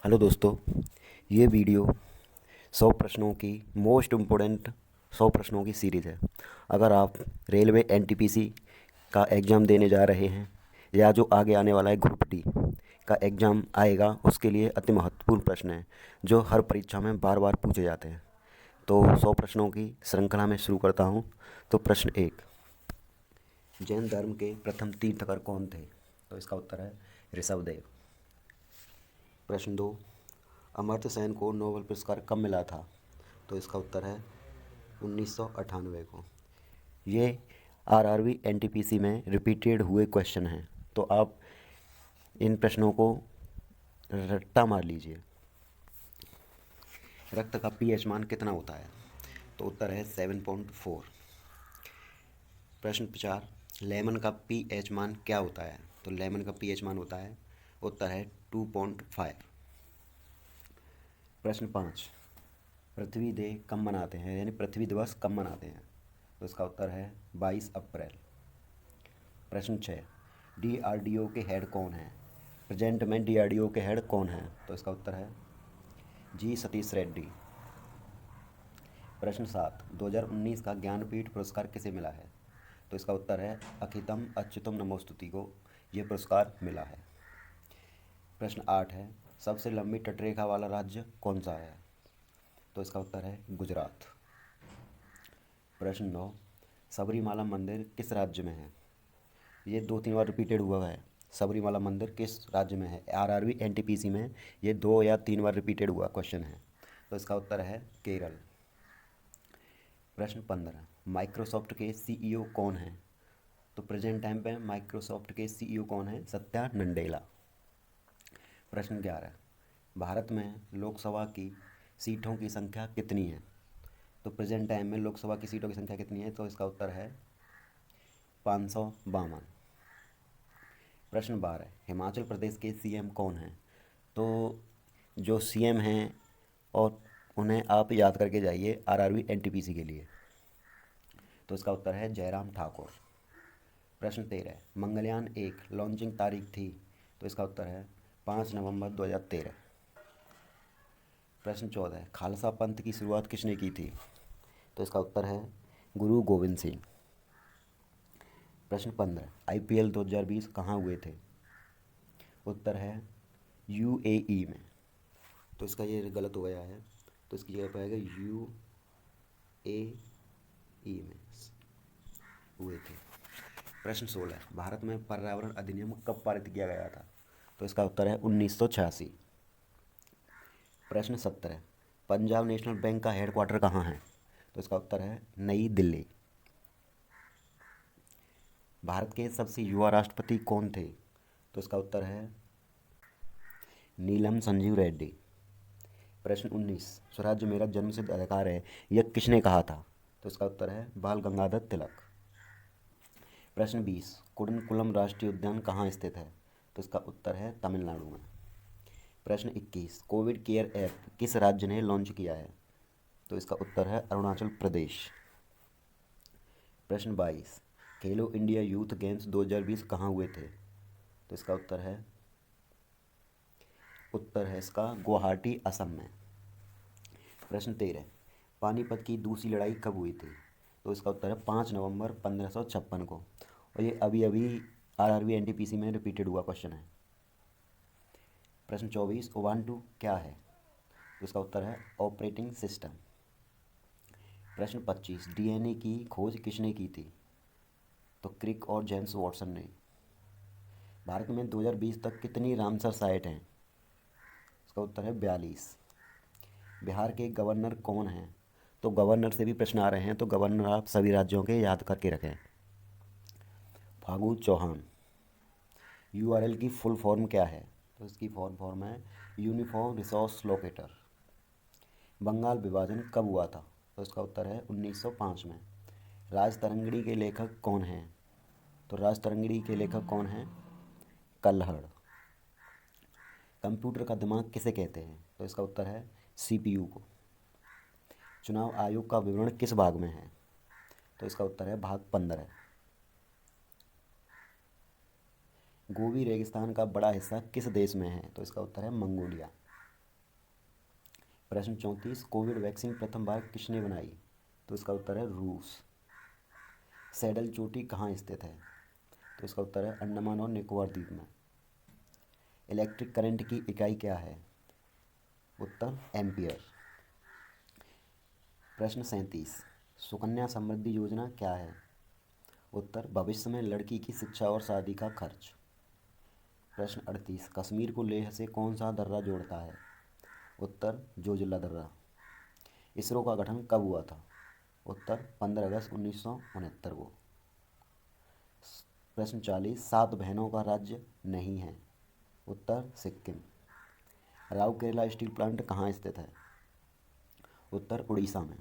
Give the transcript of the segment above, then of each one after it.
Hello दोस्तों, ये video 100 प्रश्नों की मोस्ट इम्पोर्टेंट 100 प्रश्नों की सीरीज़ है। अगर आप रेलवे एनटीपीसी का एग्ज़ाम देने जा रहे हैं या जो आगे आने वाला है ग्रुप डी का एग्ज़ाम आएगा, उसके लिए अति महत्वपूर्ण प्रश्न हैं जो हर परीक्षा में बार बार पूछे जाते हैं। तो 100 प्रश्नों की श्रृंखला में शुरू करता हूँ। तो प्रश्न 1, जैन धर्म के प्रथम तीर्थंकर कौन थे? तो इसका उत्तर है ऋषभदेव। प्रश्न 2, अमर्त्य सेन को नोबेल पुरस्कार कब मिला था? तो इसका उत्तर है 1998 को। ये आरआरबी एनटीपीसी में रिपीटेड हुए क्वेश्चन हैं, तो आप इन प्रश्नों को रट्टा मार लीजिए। रक्त का पीएच मान कितना होता है? तो उत्तर है 7.4। प्रश्न 4, लेमन का पीएच मान क्या होता है? तो लेमन का पीएच मान होता है, उत्तर है 2.5। प्रश्न 5, पृथ्वी डे कब मनाते हैं, यानी पृथ्वी दिवस कब मनाते हैं? तो इसका उत्तर है 22 अप्रैल। प्रश्न 6, डीआरडीओ के हेड कौन हैं? प्रेजेंट में डीआरडीओ के हेड कौन हैं? तो इसका उत्तर है जी सतीश रेड्डी। प्रश्न 7, 2019 का ज्ञानपीठ पुरस्कार किसे मिला है? तो इसका उत्तर है अखितम अच्युतम नमोस्तुति को ये पुरस्कार मिला है। प्रश्न 8 है, सबसे लंबी तटरेखा वाला राज्य कौन सा है? तो इसका उत्तर है गुजरात। प्रश्न 9, सबरीमाला मंदिर किस राज्य में है? ये 2-3 बार रिपीटेड हुआ है। सबरीमाला मंदिर किस राज्य में है? आरआरबी एनटीपीसी में ये 2 या 3 बार रिपीटेड हुआ क्वेश्चन है, तो इसका उत्तर है केरल। प्रश्न 15, माइक्रोसॉफ्ट के सीईओ कौन हैं? तो प्रेजेंट टाइम पे माइक्रोसॉफ्ट के सीईओ कौन है? सत्या नंडेला। प्रश्न 11, भारत में लोकसभा की सीटों की संख्या कितनी है? तो प्रेजेंट टाइम में लोकसभा की सीटों की संख्या कितनी है? तो इसका उत्तर है 552। प्रश्न 12, हिमाचल प्रदेश के सीएम कौन हैं? तो जो सीएम हैं और उन्हें आप याद करके जाइए आरआरबी एनटीपीसी के लिए। तो इसका उत्तर है जयराम ठाकुर। प्रश्न 13, मंगलयान 1 लॉन्चिंग तारीख थी? तो इसका उत्तर है 5 नवंबर 2013। प्रश्न 14, खालसा पंथ की शुरुआत किसने की थी? तो इसका उत्तर है गुरु गोविंद सिंह। प्रश्न 15, आईपीएल 2020 कहाँ हुए थे? उत्तर है यूएई में। तो इसका ये गलत हो गया है, तो इसकी जगह पर आएगा यूएई में हुए थे। प्रश्न 16, भारत में पर्यावरण अधिनियम कब पारित किया गया था? तो इसका उत्तर है 1986। प्रश्न 17, पंजाब नेशनल बैंक का हेडक्वार्टर कहाँ है? तो इसका उत्तर है नई दिल्ली। भारत के सबसे युवा राष्ट्रपति कौन थे? तो इसका उत्तर है नीलम संजीव रेड्डी। प्रश्न 19, स्वराज्य मेरा जन्मसिद्ध अधिकार है, यह किसने कहा था? तो इसका उत्तर है बाल गंगाधर तिलक। प्रश्न 20, कुडनकुलम राष्ट्रीय उद्यान कहाँ स्थित है? तो इसका उत्तर है तमिलनाडु में। प्रश्न 21, कोविड केयर ऐप किस राज्य ने लॉन्च किया है? तो इसका उत्तर है अरुणाचल प्रदेश। प्रश्न 22, खेलो इंडिया यूथ गेम्स 2020 कहाँ हुए थे? तो इसका उत्तर है इसका गुवाहाटी असम में। प्रश्न 13, पानीपत की दूसरी लड़ाई कब हुई थी? तो इसका उत्तर है 5 नवंबर 1556 को, और ये अभी अभी आरआरबी एनटीपीसी में रिपीटेड हुआ क्वेश्चन है। प्रश्न 24, उबांटू क्या है? तो इसका उत्तर है ऑपरेटिंग सिस्टम। प्रश्न 25, डीएनए की खोज किसने की थी? तो क्रिक और जेम्स वॉटसन ने। भारत में 2020 तक कितनी रामसर साइट हैं? इसका उत्तर है 42। बिहार के गवर्नर कौन हैं? तो गवर्नर से भी प्रश्न आ रहे हैं, तो गवर्नर आप सभी राज्यों के याद करके रखें। फागू चौहान। यूआरएल की फुल फॉर्म क्या है? तो इसकी फुल फॉर्म है यूनिफॉर्म रिसोर्स लोकेटर। बंगाल विभाजन कब हुआ था? तो इसका उत्तर है 1905 में। राजतरंगिणी के लेखक कौन हैं? तो राजतरंगिणी के लेखक कौन हैं? कल्हड़। कंप्यूटर का दिमाग किसे कहते हैं? तो इसका उत्तर है सीपीयू को। चुनाव आयोग का विवरण किस भाग में है? तो इसका उत्तर है भाग 15। गोबी रेगिस्तान का बड़ा हिस्सा किस देश में है? तो इसका उत्तर है मंगोलिया। प्रश्न 34, कोविड वैक्सीन प्रथम बार किसने बनाई? तो इसका उत्तर है रूस। सैडल चोटी कहाँ स्थित है? तो इसका उत्तर है अंडमान और निकोबार द्वीप में। इलेक्ट्रिक करंट की इकाई क्या है? उत्तर एम्पियर। प्रश्न 37, सुकन्या समृद्धि योजना क्या है? उत्तर भविष्य में लड़की की शिक्षा और शादी का खर्च। प्रश्न 38, कश्मीर को लेह से कौन सा दर्रा जोड़ता है? उत्तर जोजिला दर्रा। इसरो का गठन कब हुआ था? उत्तर 15 अगस्त 1969 को। प्रश्न 40, 7 बहनों का राज्य नहीं है? उत्तर सिक्किम। राउरकेला स्टील प्लांट कहाँ स्थित है? उत्तर उड़ीसा में।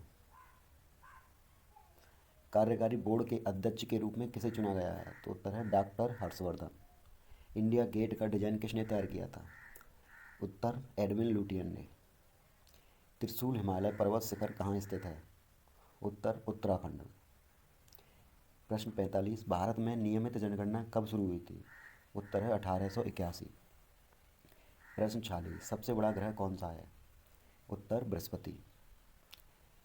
कार्यकारी बोर्ड के अध्यक्ष के रूप में किसे चुना गया है? तो उत्तर है डॉक्टर हर्षवर्धन। इंडिया गेट का डिजाइन किसने तैयार किया था? उत्तर एडविन लुटियन ने। त्रिशूल हिमालय पर्वत शिखर कहाँ स्थित है? उत्तर उत्तराखंड। प्रश्न 45, भारत में नियमित जनगणना कब शुरू हुई थी? उत्तर है 1881। प्रश्न 46, सबसे बड़ा ग्रह कौन सा है? उत्तर बृहस्पति।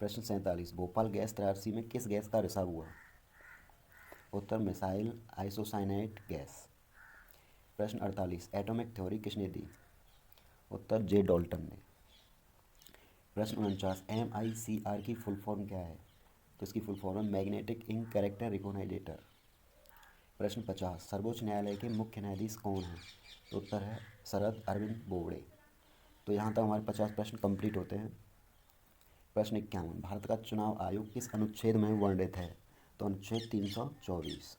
प्रश्न 47, भोपाल गैस त्रासदी में किस गैस का रिसाव हुआ? उत्तर मिसाइल आइसोसाइनाइड गैस। प्रश्न 48, एटॉमिक थ्योरी किसने दी? उत्तर जे डॉल्टन ने। प्रश्न 49, MICR की फुल फॉर्म क्या है? तो इसकी फुल फॉर्म है मैग्नेटिक इंक कैरेक्टर रिकॉग्निटर। प्रश्न 50, सर्वोच्च न्यायालय के मुख्य न्यायाधीश कौन हैं? तो उत्तर है शरद अरविंद बोबड़े। तो यहाँ तक हमारे 50 प्रश्न कंप्लीट होते हैं। प्रश्न 51, भारत का चुनाव आयोग किस अनुच्छेद में वर्णित है? तो अनुच्छेद 324।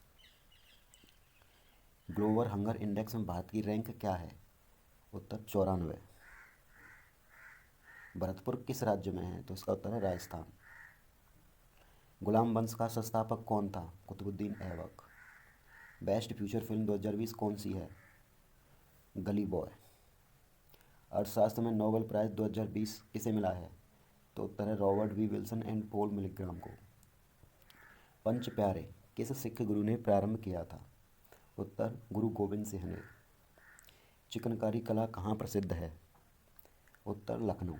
ग्लोबल हंगर इंडेक्स में भारत की रैंक क्या है? उत्तर 94। भरतपुर किस राज्य में है? तो इसका उत्तर है राजस्थान। गुलाम वंश का संस्थापक कौन था? Qutubuddin Aibak. Best feature film 2020 कौन सी है? गली बॉय। अर्थशास्त्र में नोबेल प्राइज 2020 किसे मिला है? तो उत्तर है Robert V Wilson and Paul Milgrom को। पंच प्यारे किस सिख गुरु ने प्रारंभ किया था? उत्तर गुरु गोविंद सिंह ने। चिकनकारी कला कहाँ प्रसिद्ध है? उत्तर लखनऊ।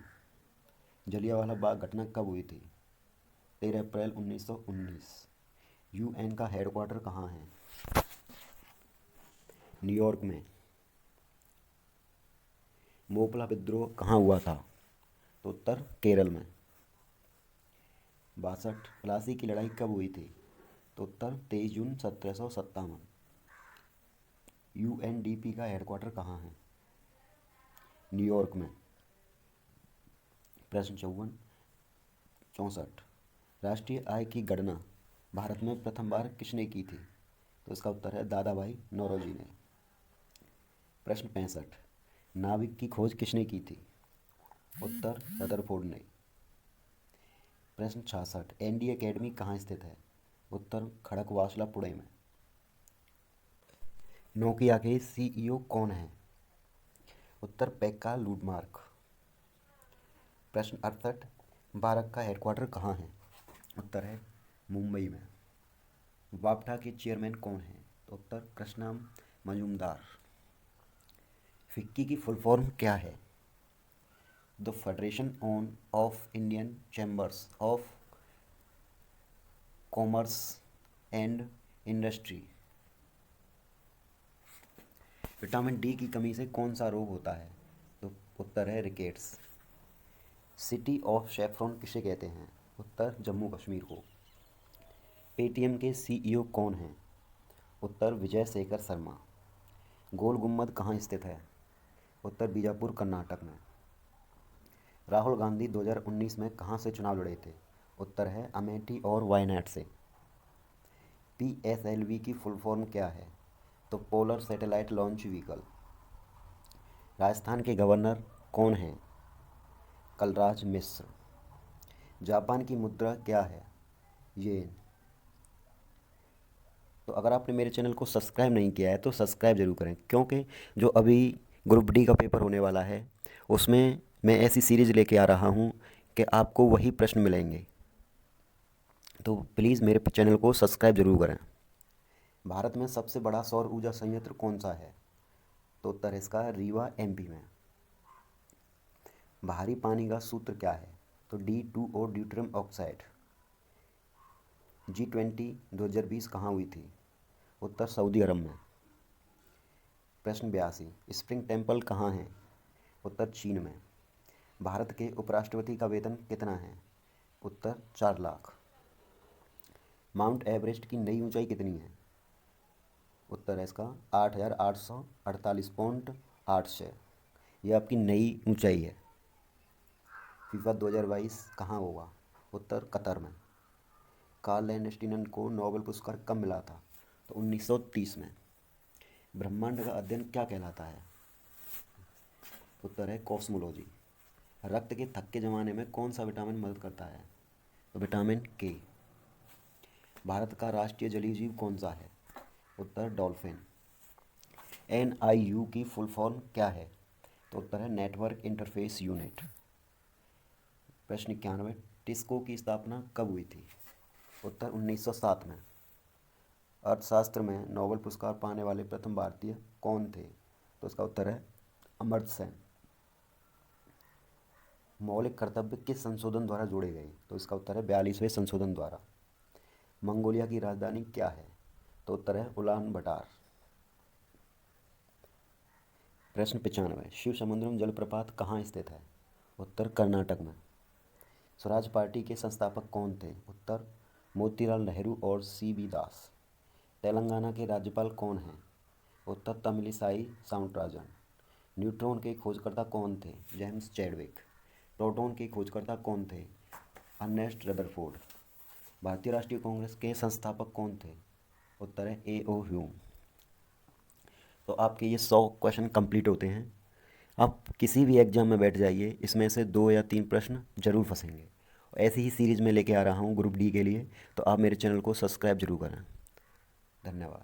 जलियांवाला बाग घटना कब हुई थी? 13 अप्रैल 1919। UN का हेडक्वार्टर कहाँ है? न्यूयॉर्क में। मोपला विद्रोह कहाँ हुआ था? तो उत्तर केरल में। 62 प्लासी की लड़ाई कब हुई थी? तो उत्तर 23 जून 1757। UNDP का हेडक्वार्टर कहाँ है? न्यूयॉर्क में। प्रश्न 64, राष्ट्रीय आय की गणना भारत में प्रथम बार किसने की थी? तो इसका उत्तर है दादा भाई नौरोजी ने। प्रश्न 65, नाभिक की खोज किसने की थी? उत्तर रदरफोर्ड ने। प्रश्न 66, ND अकेडमी कहाँ स्थित है? उत्तर खड़गवासला पुणे में। नोकिया के CEO कौन हैं? उत्तर पेक्का लुडमार्क। प्रश्न 68, भारत का हेडक्वार्टर कहाँ है? उत्तर है मुंबई में। वापटा के चेयरमैन कौन हैं? तो उत्तर कृष्णम मजूमदार। फिक्की की फुल फॉर्म क्या है? The federation of Indian chambers of commerce and industry. Vitamin D की कमी से कौन सा रोग होता है? तो उत्तर है रिकेट्स। सिटी ऑफ शेफ्रॉन किसे कहते हैं? उत्तर जम्मू कश्मीर को। पेटीएम के CEO कौन हैं? उत्तर विजय शेखर शर्मा। गोल गुम्बद कहाँ स्थित है? उत्तर बीजापुर कर्नाटक में। राहुल गांधी 2019 में कहाँ से चुनाव लड़े थे? उत्तर है अमेठी और वायनाड से। PSLV की फुल फॉर्म क्या है? तो polar satellite launch vehicle. Rajasthan के गवर्नर कौन हैं? कलराज मिश्र। जापान की मुद्रा क्या है? येन। तो अगर आपने मेरे चैनल को सब्सक्राइब नहीं किया है तो सब्सक्राइब जरूर करें, क्योंकि जो अभी ग्रुप D का पेपर होने वाला है उसमें मैं ऐसी सीरीज़ लेके आ रहा हूँ कि आपको वही प्रश्न मिलेंगे। तो प्लीज़ मेरे चैनल को सब्सक्राइब जरूर करें। भारत में सबसे बड़ा सौर ऊर्जा संयंत्र कौन सा है? तो उत्तर है इसका रीवा MP में। भारी पानी का सूत्र क्या है? तो D2O ड्यूटेरियम ऑक्साइड। G20 2020 कहाँ हुई थी? उत्तर सऊदी अरब में। प्रश्न 82, स्प्रिंग टेम्पल कहाँ है? उत्तर चीन में। भारत के उपराष्ट्रपति का वेतन कितना है? उत्तर 4 लाख। माउंट एवरेस्ट की नई ऊंचाई कितनी है? उत्तर है इसका 8,848.86। ये आपकी नई ऊंचाई है। फीफा 2022 कहाँ होगा? उत्तर कतर में। कार्ल लैंडस्टीनन को नोबेल पुरस्कार कब मिला था? तो 1930 में। ब्रह्मांड का अध्ययन क्या कहलाता है? उत्तर है कॉस्मोलॉजी। रक्त के थक्के जमाने में कौन सा विटामिन मदद करता है? तो विटामिन के। भारत का राष्ट्रीय जलीय जीव कौन सा है? उत्तर डॉल्फिन। NIU की फुल फॉर्म क्या है? तो उत्तर है नेटवर्क इंटरफेस यूनिट। प्रश्न 91, टिस्को की स्थापना कब हुई थी? उत्तर 1907 में। अर्थशास्त्र में नोबेल पुरस्कार पाने वाले प्रथम भारतीय कौन थे? तो इसका उत्तर है अमर्त्य सेन। मौलिक कर्तव्य किस संशोधन द्वारा जोड़े गए? तो इसका उत्तर है 42वें संशोधन द्वारा। मंगोलिया की राजधानी क्या है? तो उत्तर है उलान बटार। प्रश्न 95, शिव समुद्रम जलप्रपात कहाँ स्थित है? उत्तर कर्नाटक में। स्वराज पार्टी के संस्थापक कौन थे? उत्तर मोतीलाल नेहरू और CB दास। तेलंगाना के राज्यपाल कौन हैं? उत्तर तमिलिसाई साउंडराजन। न्यूट्रॉन के खोजकर्ता कौन थे? James Chadwick. प्रोटॉन के खोजकर्ता कौन थे? Ernest Rutherford. भारतीय राष्ट्रीय कांग्रेस के संस्थापक कौन थे? उत्तर है A.O. ह्यूम। तो आपके ये 100 क्वेश्चन कंप्लीट होते हैं। आप किसी भी एग्जाम में बैठ जाइए, इसमें से 2 या 3 प्रश्न जरूर फंसेंगे। ऐसी ही सीरीज़ में लेके आ रहा हूँ ग्रुप D के लिए, तो आप मेरे चैनल को सब्सक्राइब जरूर करें। धन्यवाद।